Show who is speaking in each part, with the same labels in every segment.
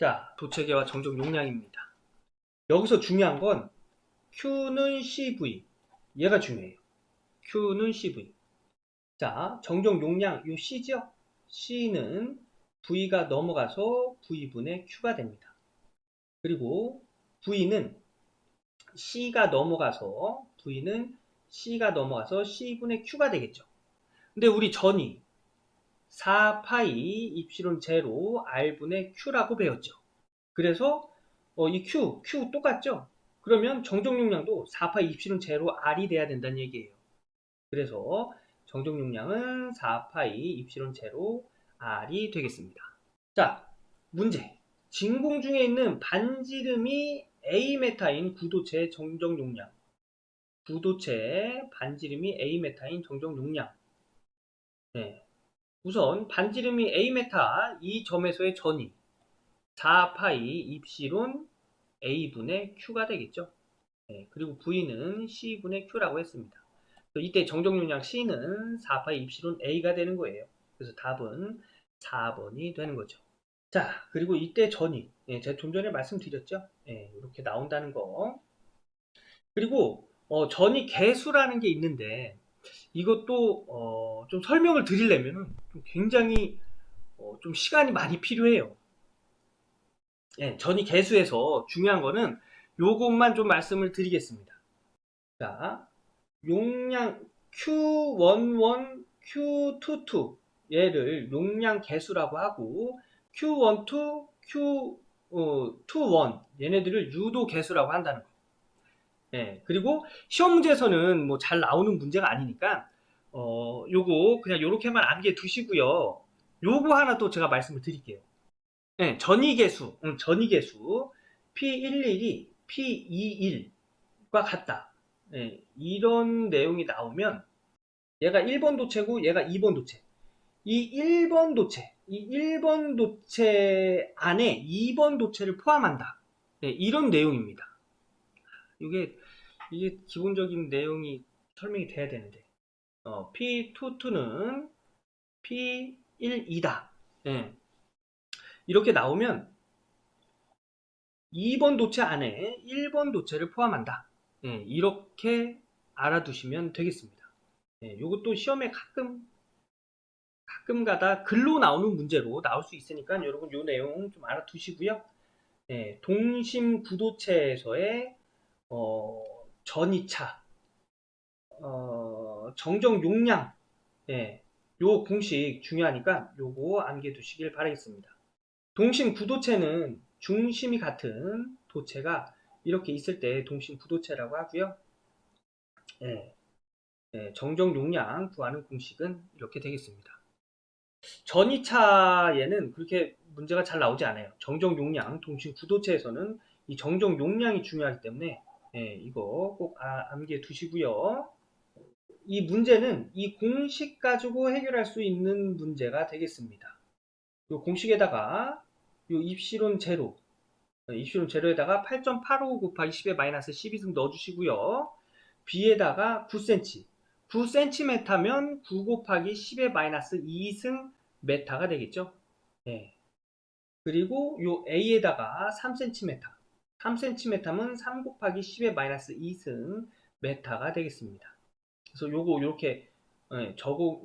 Speaker 1: 자, 도체계와 정적 용량입니다. 여기서 중요한 건 Q는 CV. 얘가 중요해요. Q는 CV. 자, 정적 용량 요 C죠? C는 V가 넘어가서 V분의 Q가 됩니다. 그리고 V는 C가 넘어가서 C분의 Q가 되겠죠. 근데 우리 전이 4파이 입실론 제로 R분의 Q라고 배웠죠. 그래서 이 Q 똑같죠? 그러면 정적 용량도 4파이 입실은 제로 R이 돼야 된다는 얘기예요. 그래서 정적 용량은 4파이 입실은 제로 R이 되겠습니다. 자, 문제. 진공 중에 있는 반지름이 A메타인 구도체 정적 용량. 구도체 반지름이 A메타인 정적 용량. 네. 우선 반지름이 A메타 이 점에서의 전이 4파이 입실온 A분의 Q가 되겠죠. 네, 그리고 V는 C분의 Q라고 했습니다. 이때 정적 용량 C는 4파이 입실온 A가 되는 거예요. 그래서 답은 4번이 되는 거죠. 자, 그리고 이때 전이, 제가 좀 전에 말씀드렸죠. 이렇게 나온다는 거. 그리고 전이 개수라는 게 있는데 이것도 좀 설명을 드리려면 굉장히 좀 시간이 많이 필요해요. 전이 개수에서 중요한 거는 요것만 좀 말씀을 드리겠습니다. 자, 용량 Q11, Q22 얘를 용량 개수라고 하고 Q12, Q21 얘네들을 유도 개수라고 한다는 거. 그리고 시험 문제에서는 뭐 잘 나오는 문제가 아니니까 요거 그냥 요렇게만 암기해 두시고요. 요거 하나 또 제가 말씀을 드릴게요. 전이계수 P11이 P21과 같다. 이런 내용이 나오면 얘가 1번 도체고 얘가 2번 도체. 이 1번 도체 안에 2번 도체를 포함한다. 이런 내용입니다. 이게 기본적인 내용이 설명이 돼야 되는데 P22는 P12다. 이렇게 나오면 2번 도체 안에 1번 도체를 포함한다. 이렇게 알아두시면 되겠습니다. 이것도 시험에 가끔 가다 글로 나오는 문제로 나올 수 있으니까 여러분 이 내용 좀 알아두시고요. 동심 구도체에서의 전이차 정적 용량 요 공식 중요하니까 요거 암기해 두시길 바라겠습니다. 동심 구도체는 중심이 같은 도체가 이렇게 있을 때 동심 구도체라고 하고요. 정적 용량 구하는 공식은 이렇게 되겠습니다. 전이차에는 그렇게 문제가 잘 나오지 않아요. 정적 용량 동심 구도체에서는 이 정적 용량이 중요하기 때문에 이거 꼭 암기해 두시고요. 이 문제는 이 공식 가지고 해결할 수 있는 문제가 되겠습니다. 이 공식에다가 이 입실온 제로에다가 8.85 곱하기 10의 마이너스 12승 넣어주시고요. B에다가 9cm 9cm면 9 곱하기 10의 마이너스 2승 메타가 되겠죠. 그리고 요 A에다가 3cm면 3 곱하기 10의 마이너스 2승 메타가 되겠습니다. 그래서 요거 이렇게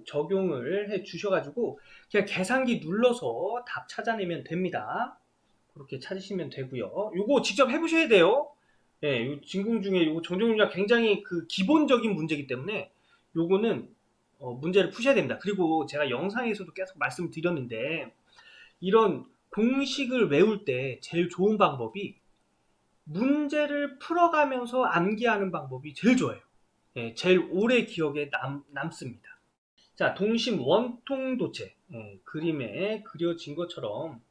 Speaker 1: 적용을 해 주셔가지고 그냥 계산기 눌러서 답 찾아내면 됩니다. 그렇게 찾으시면 되고요. 요거 직접 해보셔야 돼요. 요 진공 중에 요거 정적 용량 굉장히 그 기본적인 문제이기 때문에 요거는 문제를 푸셔야 됩니다. 그리고 제가 영상에서도 계속 말씀드렸는데 이런 공식을 외울 때 제일 좋은 방법이 문제를 풀어가면서 암기하는 방법이 제일 좋아요. 제일 오래 기억에 남습니다. 자, 동심 원통 도체. 그림에 그려진 것처럼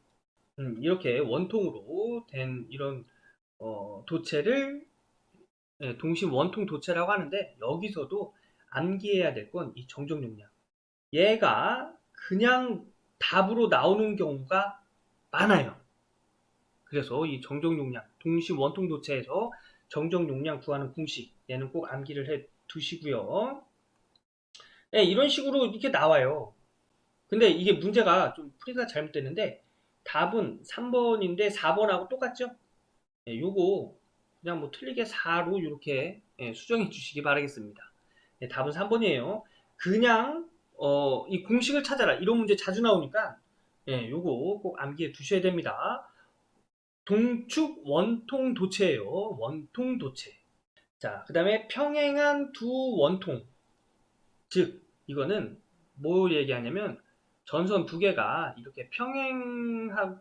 Speaker 1: 이렇게 원통으로 된 이런 도체를 동심 원통 도체라고 하는데 여기서도 암기해야 될 건 이 정적 용량. 얘가 그냥 답으로 나오는 경우가 많아요. 그래서 이 정적 용량, 동심 원통 도체에서 정적 용량 구하는 공식 얘는 꼭 암기를 해 두시고요. 이런 식으로 이렇게 나와요. 근데 이게 문제가 좀 풀이가 잘못됐는데 답은 3번인데 4번하고 똑같죠? 예, 요거 그냥 뭐 틀리게 4로 이렇게 수정해 주시기 바라겠습니다. 예, 답은 3번이에요. 그냥 이 공식을 찾아라. 이런 문제 자주 나오니까 요거 꼭 암기해 두셔야 됩니다. 동축 원통 도체예요. 원통 도체. 자, 그 다음에 평행한 두 원통. 즉, 이거는 뭐 얘기하냐면 전선 두 개가 이렇게 평행하게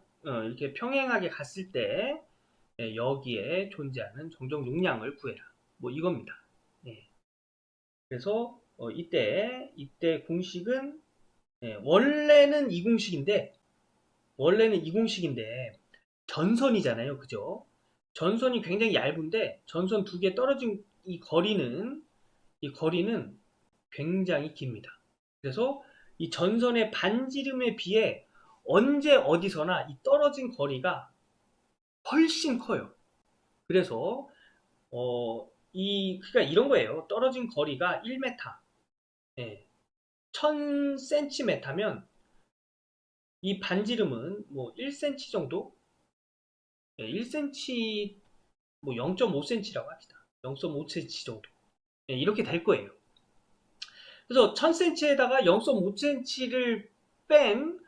Speaker 1: 갔을 때 여기에 존재하는 정정 용량을 구해라. 뭐 이겁니다. 예. 그래서 이때 공식은 원래는 이 공식인데 전선이잖아요. 그죠? 전선이 굉장히 얇은데 전선 두 개 떨어진 이 거리는 굉장히 깁니다. 그래서 이 전선의 반지름에 비해 언제 어디서나 이 떨어진 거리가 훨씬 커요. 그래서 그러니까 이런 거예요. 떨어진 거리가 1m, 예, 1000cm면 이 반지름은 뭐 1cm 정도, 1cm 뭐 0.5cm라고 합시다. 0.5cm 정도. 이렇게 될 거예요. 그래서 1000cm에다가 0.5cm를 뺀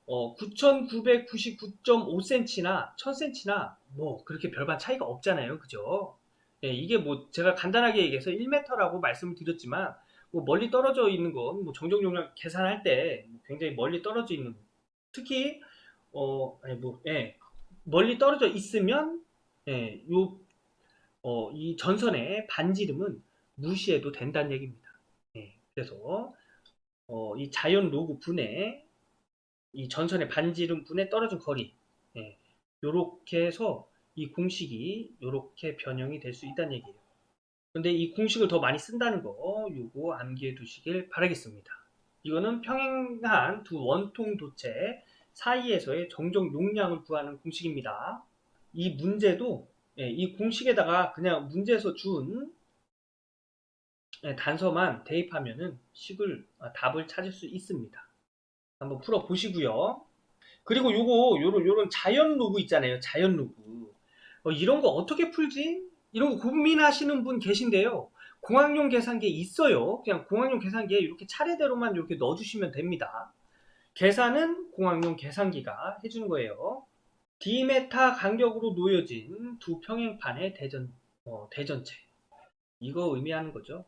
Speaker 1: 9999.5cm나 1000cm나 뭐 그렇게 별반 차이가 없잖아요. 그죠? 이게 뭐 제가 간단하게 얘기해서 1m라고 말씀을 드렸지만 뭐 멀리 떨어져 있는 건 뭐 정정 용량 계산할 때 굉장히 멀리 떨어져 있는 특히 아니 뭐 멀리 떨어져 있으면 이 전선의 반지름은 무시해도 된다는 얘기입니다. 그래서 이 자연 로그 분의 이 전선의 반지름 분의 떨어진 거리 요렇게 해서 이 공식이 요렇게 변형이 될 수 있다는 얘기예요. 근데 이 공식을 더 많이 쓴다는 거 요거 암기해 두시길 바라겠습니다. 이거는 평행한 두 원통 도체 사이에서의 정정 용량을 구하는 공식입니다. 이 문제도 이 공식에다가 그냥 문제에서 준 단서만 대입하면은 답을 찾을 수 있습니다. 한번 풀어 보시고요. 그리고 요런 자연 로그 있잖아요. 자연 로그. 이런 거 어떻게 풀지? 이런 거 고민하시는 분 계신데요. 공학용 계산기에 있어요. 그냥 공학용 계산기에 이렇게 차례대로만 이렇게 넣어주시면 됩니다. 계산은 공학용 계산기가 해주는 거예요. D메타 간격으로 놓여진 두 평행판의 대전체. 이거 의미하는 거죠.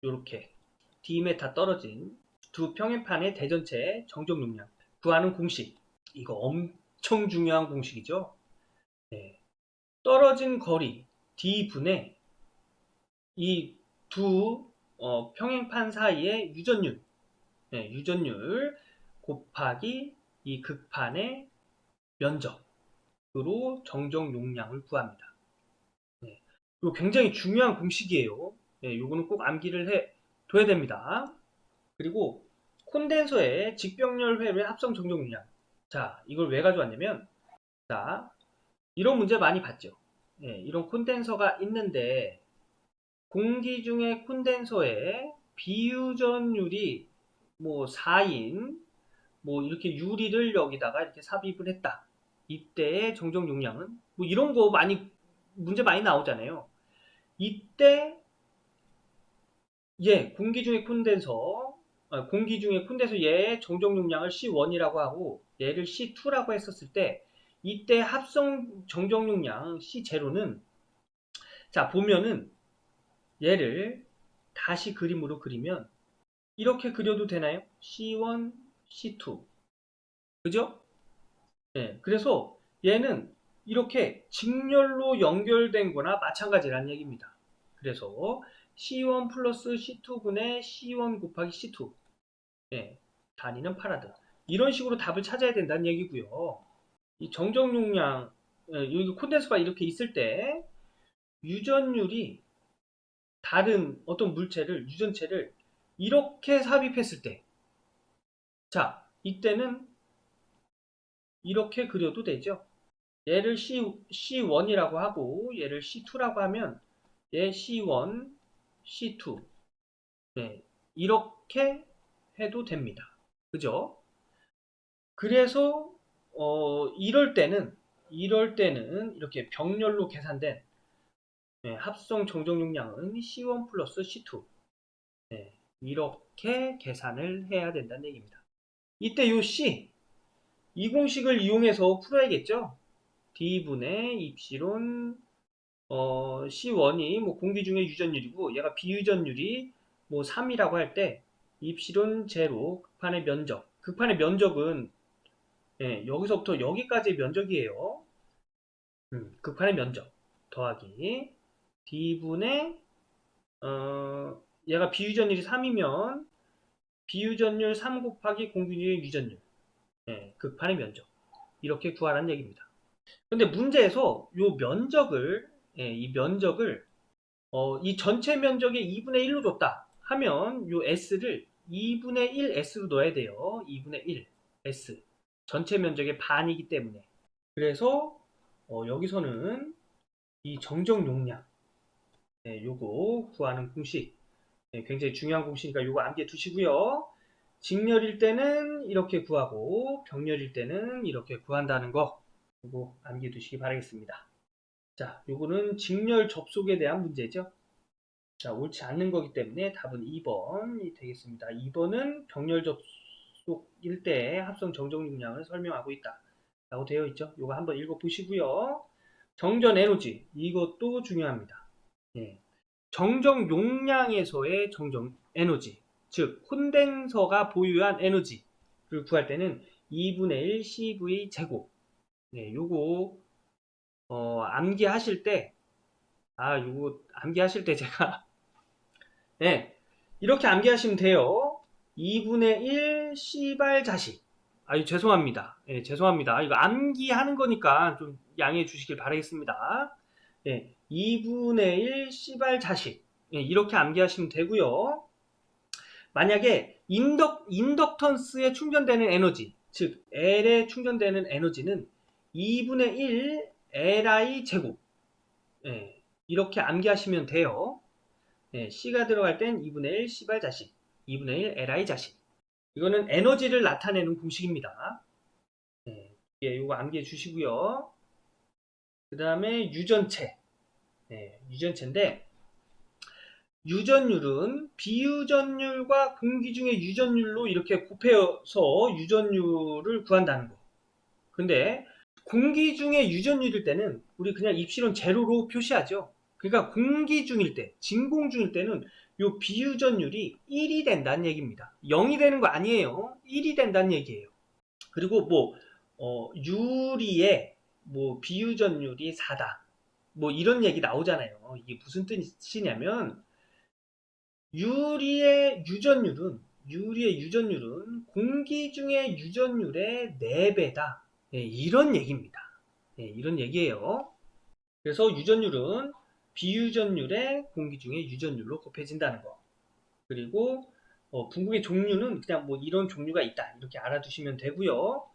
Speaker 1: 요렇게 D메타 떨어진 두 평행판의 대전체 정적 용량 구하는 공식. 이거 엄청 중요한 공식이죠. 네. 떨어진 거리 D분의 이 두 평행판 사이의 유전율, 유전율 곱하기 이 극판의 면적으로 정정 용량을 구합니다. 네. 이거 굉장히 중요한 공식이에요. 요거는 꼭 암기를 해 둬야 됩니다. 그리고 콘덴서의 직병렬 회로의 합성 정정 용량. 자, 이걸 왜 가져왔냐면, 자, 이런 문제 많이 봤죠. 이런 콘덴서가 있는데 공기 중에 콘덴서의 비유전율이 뭐 4인 뭐 이렇게 유리를 여기다가 이렇게 삽입을 했다. 이때의 정정 용량은 뭐 이런 거 문제 많이 나오잖아요. 이때 공기 중에 콘덴서 얘의 정정 용량을 C1이라고 하고 얘를 C2라고 했었을 때 이때 합성 정정 용량 C0는 자 보면은 얘를 다시 그림으로 그리면 이렇게 그려도 되나요? C1, C2 그죠? 그래서 얘는 이렇게 직렬로 연결된 거나 마찬가지라는 얘기입니다. 그래서 C1 플러스 C2분의 C1 곱하기 C2 단위는 파라드 이런 식으로 답을 찾아야 된다는 얘기고요. 이 정정 용량 여기 콘덴서가 이렇게 있을 때 유전율이 다른 어떤 유전체를 이렇게 삽입했을 때 자, 이때는 이렇게 그려도 되죠. 얘를 C1이라고 하고 얘를 C2라고 하면 얘 C1, C2 이렇게 해도 됩니다. 그죠? 그래서 이럴 때는 이렇게 병렬로 계산된 합성 정정 용량은 C1 플러스 C2 이렇게 계산을 해야 된다는 얘기입니다. 이때 요 C 이 공식을 이용해서 풀어야겠죠. D분의 입시론 C1이 뭐 공기 중의 유전율이고 얘가 비유전율이 뭐 3이라고 할 때 입시론 제로 극판의 면적은 여기서부터 여기까지의 면적이에요. 극판의 면적 더하기 D분의 얘가 비유전율이 3이면 비유전율 3 곱하기 공기중의 유전율 극판의 면적 이렇게 구하라는 얘기입니다. 근데 문제에서 이 면적을 이 전체 면적의 2분의 1로 줬다 하면 요 S를 2분의 1 S로 넣어야 돼요. 2분의 1 S 전체 면적의 반이기 때문에 그래서 여기서는 이 정정 용량 요거 구하는 공식 굉장히 중요한 공식이니까 요거 암기해 두시고요. 직렬일 때는 이렇게 구하고 병렬일 때는 이렇게 구한다는 거 요거 암기해 두시기 바라겠습니다. 자, 요거는 직렬 접속에 대한 문제죠. 자, 옳지 않는 거기 때문에 답은 2번이 되겠습니다. 2번은 병렬 접속일 때 합성 정정 용량을 설명하고 있다 라고 되어 있죠. 요거 한번 읽어 보시고요. 정전 에너지 이것도 중요합니다. 정정 용량에서의 정정 에너지 즉 콘덴서가 보유한 에너지를 구할 때는 2분의 1 CV 제곱 요거 암기하실 때 요거 암기하실 때 제가 이렇게 암기하시면 돼요. 2분의 1 C발 자식 죄송합니다. 죄송합니다. 이거 암기하는 거니까 좀 양해해 주시길 바라겠습니다. 2분의 1 C발 자식 이렇게 암기하시면 되고요. 만약에 인덕턴스에 충전되는 에너지 즉 L에 충전되는 에너지는 2분의 1 Li 제곱 이렇게 암기하시면 돼요. C가 들어갈 땐 2분의 1 C발 자식 2분의 1 Li 자식 이거는 에너지를 나타내는 공식입니다. 이거 암기해 주시고요. 그 다음에 유전체 유전체인데 유전율은 비유전율과 공기 중의 유전율로 이렇게 곱해서 유전율을 구한다는 거. 근데 공기 중의 유전율일 때는 우리 그냥 입시론 제로로 표시하죠. 그러니까 공기 중일 때, 진공 중일 때는 요 비유전율이 1이 된다는 얘기입니다. 0이 되는 거 아니에요. 1이 된다는 얘기예요. 그리고 유리의 비유전율이 4다. 이런 얘기 나오잖아요. 이게 무슨 뜻이냐면 유리의 유전율은 공기 중의 유전율의 4배다. 이런 얘기입니다. 이런 얘기예요. 그래서 유전율은 비유전율의 공기 중의 유전율로 곱해진다는 거. 그리고 분극의 종류는 그냥 이런 종류가 있다. 이렇게 알아두시면 되고요.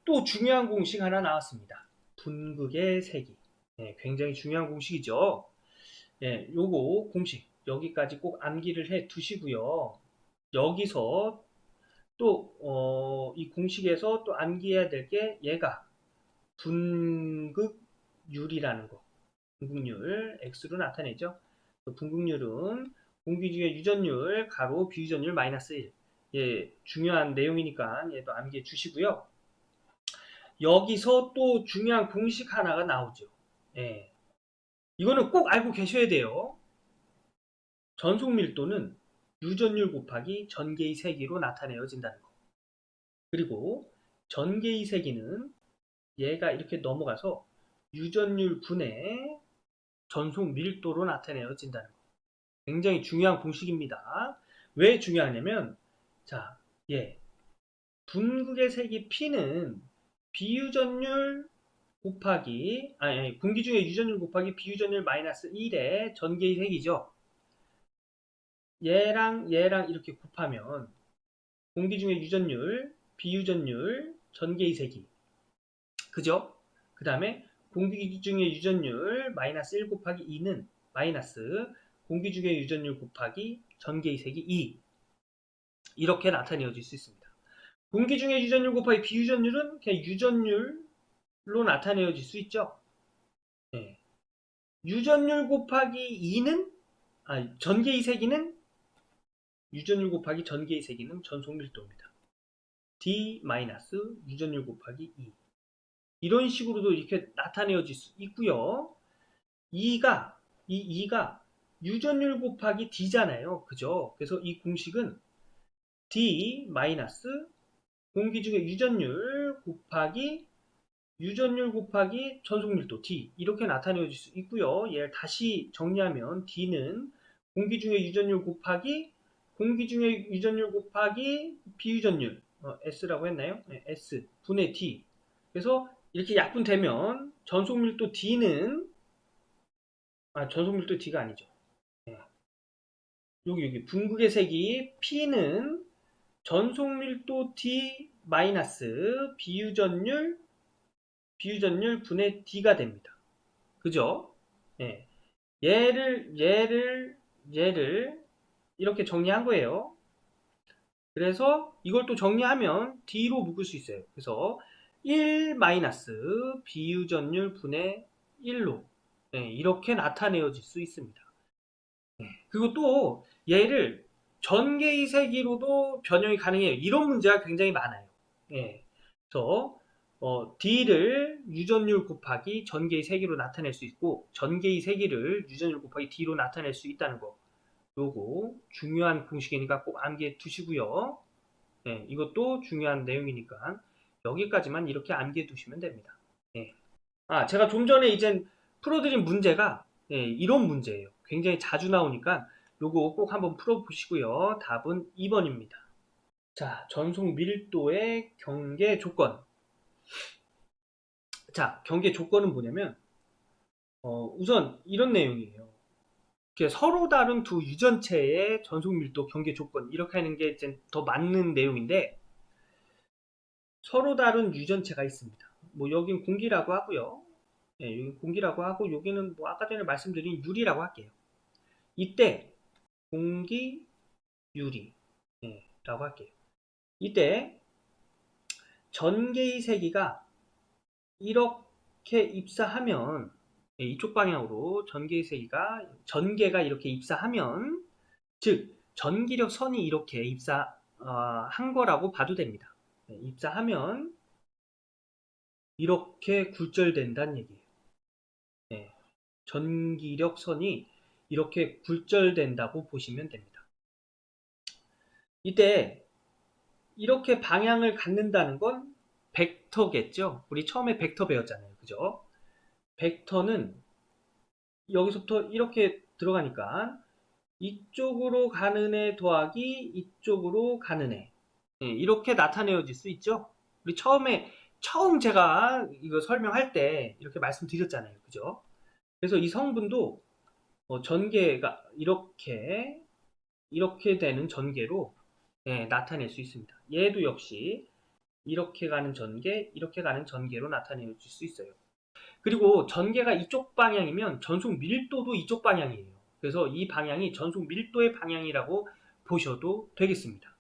Speaker 1: 또 중요한 공식 하나 나왔습니다. 분극의 세기. 굉장히 중요한 공식이죠. 요거 공식 여기까지 꼭 암기를 해 두시고요. 여기서 또 이 공식에서 또 암기해야 될 게 얘가 분극율이라는 거. 분극률 x로 나타내죠. 분극률은 공기 중의 유전율 가로 비유전율 마이너스 1. 중요한 내용이니까 얘도 암기해 주시고요. 여기서 또 중요한 공식 하나가 나오죠. 이거는 꼭 알고 계셔야 돼요. 전속 밀도는 유전율 곱하기 전개의 세기로 나타내어진다는 거. 그리고 전개의 세기는 얘가 이렇게 넘어가서 유전율 분의 전속 밀도로 나타내어진다는 거. 굉장히 중요한 공식입니다. 왜 중요하냐면 분극의 세기 P는 비유전율 곱하기 공기 중의 유전율 곱하기 비유전율 마이너스 1의 전개의 세기죠. 얘랑 이렇게 곱하면 공기 중의 유전율, 비유전율, 전개의 세기 그죠? 그 다음에 공기 중의 유전율 마이너스 1 곱하기 2는 마이너스 공기 중의 유전율 곱하기 전개의 세기 2 이렇게 나타내어질 수 있습니다. 공기 중에 유전율 곱하기 비유전율은 그냥 유전율로 나타내어질 수 있죠. 네. 유전율 곱하기 2는 전개의 세기는 유전율 곱하기 전개의 세기는 전속 밀도입니다. D 유전율 곱하기 2. 이런 식으로도 이렇게 나타내어질 수 있고요. 2가 유전율 곱하기 D잖아요. 그죠? 그래서 이 공식은 D 공기 중에 유전율 곱하기 전속밀도 D 이렇게 나타내어질 수 있고요. 얘를 다시 정리하면 D는 공기 중에 유전율 곱하기 비유전율 S라고 했나요? 네, S 분의 D. 그래서 이렇게 약분되면 전속밀도 D는 전속밀도 D가 아니죠. 네. 여기 분극의 색이 P는 전속밀도 D 마이너스 비유전율 분의 D가 됩니다. 그죠? 예. 얘를 이렇게 정리한 거예요. 그래서 이걸 또 정리하면 D로 묶을 수 있어요. 그래서 1 마이너스 비유전율 분의 1로 이렇게 나타내어질 수 있습니다. 그리고 또 얘를 전개의 세기로도 변형이 가능해요. 이런 문제가 굉장히 많아요. 예. 그래서 D를 유전율 곱하기 전개의 세기로 나타낼 수 있고 전개의 세기를 유전율 곱하기 D로 나타낼 수 있다는 거. 요거 중요한 공식이니까 꼭 암기해 두시고요. 예, 이것도 중요한 내용이니까 여기까지만 이렇게 암기해 두시면 됩니다. 예. 제가 좀 전에 이제 풀어드린 문제가 이런 문제예요. 굉장히 자주 나오니까 요거 꼭 한번 풀어보시고요. 답은 2번입니다. 자, 전속 밀도의 경계 조건. 자, 경계 조건은 뭐냐면 우선 이런 내용이에요. 서로 다른 두 유전체의 전속 밀도 경계 조건 이렇게 하는 게 이제 더 맞는 내용인데 서로 다른 유전체가 있습니다. 뭐 여긴 공기라고 하고요. 여기 공기라고 하고 여기는 뭐 아까 전에 말씀드린 유리라고 할게요. 이때 공기 유리라고 할게요. 이때 전개의 세기가 이렇게 입사하면 이쪽 방향으로 전개가 이렇게 입사하면 즉 전기력 선이 이렇게 입사한 거라고 봐도 됩니다. 입사하면 이렇게 굴절된다는 얘기예요. 전기력 선이 이렇게 굴절된다고 보시면 됩니다. 이때 이렇게 방향을 갖는다는 건 벡터겠죠. 우리 처음에 벡터 배웠잖아요. 그죠? 벡터는 여기서부터 이렇게 들어가니까 이쪽으로 가는 애 더하기 이쪽으로 가는 애 이렇게 나타내어질 수 있죠. 우리 처음 제가 이거 설명할 때 이렇게 말씀드렸잖아요. 그죠? 그래서 이 성분도 전개가 이렇게 되는 전개로 나타낼 수 있습니다. 얘도 역시 이렇게 가는 전개로 나타낼 수 있어요. 그리고 전개가 이쪽 방향이면 전속 밀도도 이쪽 방향이에요. 그래서 이 방향이 전속 밀도의 방향이라고 보셔도 되겠습니다.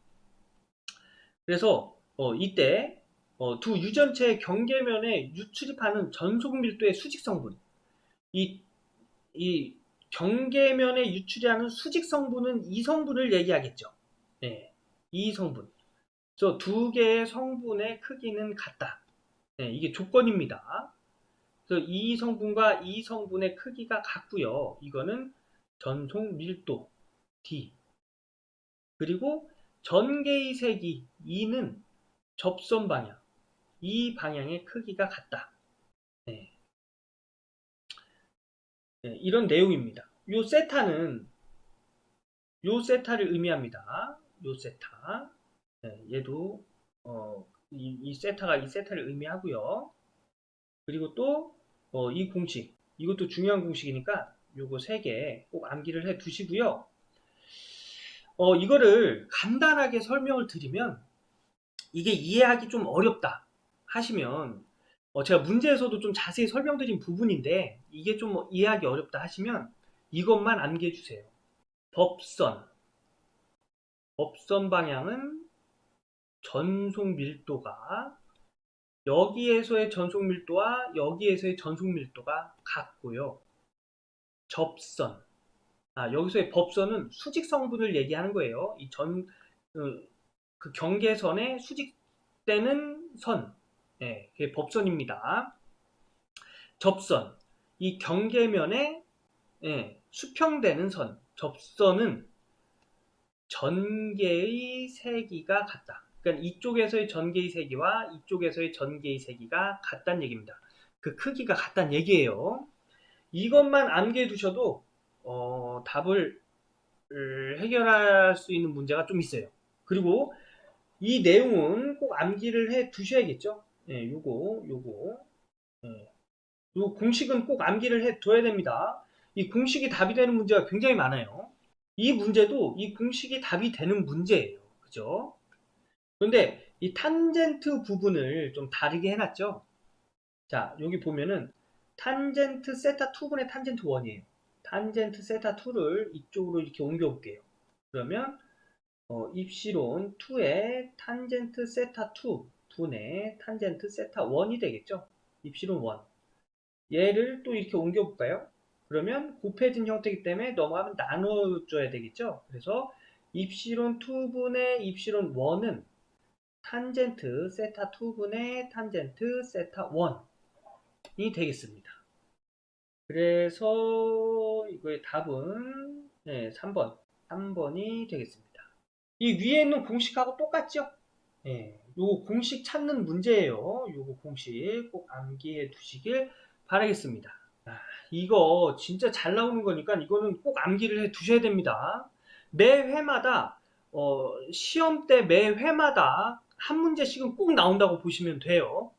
Speaker 1: 그래서 이때 두 유전체의 경계면에 유출입하는 전속 밀도의 수직 성분 이 경계면에 유출하는 수직 성분은 이 성분을 얘기하겠죠. 이 성분. 그래서 두 개의 성분의 크기는 같다. 이게 조건입니다. 그래서 이 성분과 이 성분의 크기가 같고요. 이거는 전속 밀도 D. 그리고 전개의 세기 E는 접선 방향. 이 방향의 크기가 같다. 이런 내용입니다. 요 세타를 의미합니다. 요 세타. 얘도 이 세타를 의미하고요. 그리고 또 이 공식 이것도 중요한 공식이니까 요거 3개 꼭 암기를 해 두시고요. 이거를 간단하게 설명을 드리면 이게 이해하기 좀 어렵다 하시면 제가 문제에서도 좀 자세히 설명드린 부분인데 이게 좀 이해하기 어렵다 하시면 이것만 암기해 주세요. 법선 방향은 전속 밀도가 여기에서의 전속 밀도와 여기에서의 전속 밀도가 같고요. 접선. 여기서의 법선은 수직 성분을 얘기하는 거예요. 그 경계선에 수직되는 선. 네, 그게 법선입니다. 접선. 이 경계면에 수평되는 선. 접선은 전개의 세기가 같다. 그러니까 이쪽에서의 전개의 세기와 이쪽에서의 전개의 세기가 같다는 얘기입니다. 그 크기가 같다는 얘기예요. 이것만 암기해 두셔도 답을 해결할 수 있는 문제가 좀 있어요. 그리고 이 내용은 꼭 암기를 해 두셔야겠죠. 요거. 요 공식은 꼭 암기를 해 둬야 됩니다. 이 공식이 답이 되는 문제가 굉장히 많아요. 이 문제도 이 공식이 답이 되는 문제예요. 그죠? 그런데 이 탄젠트 부분을 좀 다르게 해놨죠. 자, 여기 보면은 탄젠트 세타 2분의 탄젠트 1이에요. 탄젠트 세타 2를 이쪽으로 이렇게 옮겨 볼게요. 그러면 입시론 2의 탄젠트 세타 2 분의 탄젠트 세타 1이 되겠죠. 입시론 1. 얘를 또 이렇게 옮겨 볼까요? 그러면 곱해진 형태이기 때문에 넘어가면 나눠줘야 되겠죠. 그래서 입시론 2분의 입시론 1은 탄젠트 세타 2분의 탄젠트 세타 1이 되겠습니다. 그래서 이거의 답은 3번이 되겠습니다. 이 위에 있는 공식하고 똑같죠? 요 공식 찾는 문제예요. 요거 공식 꼭 암기해 두시길 바라겠습니다. 이거 진짜 잘 나오는 거니까 이거는 꼭 암기를 해 두셔야 됩니다. 매 회마다 시험 때 매 회마다 한 문제씩은 꼭 나온다고 보시면 돼요.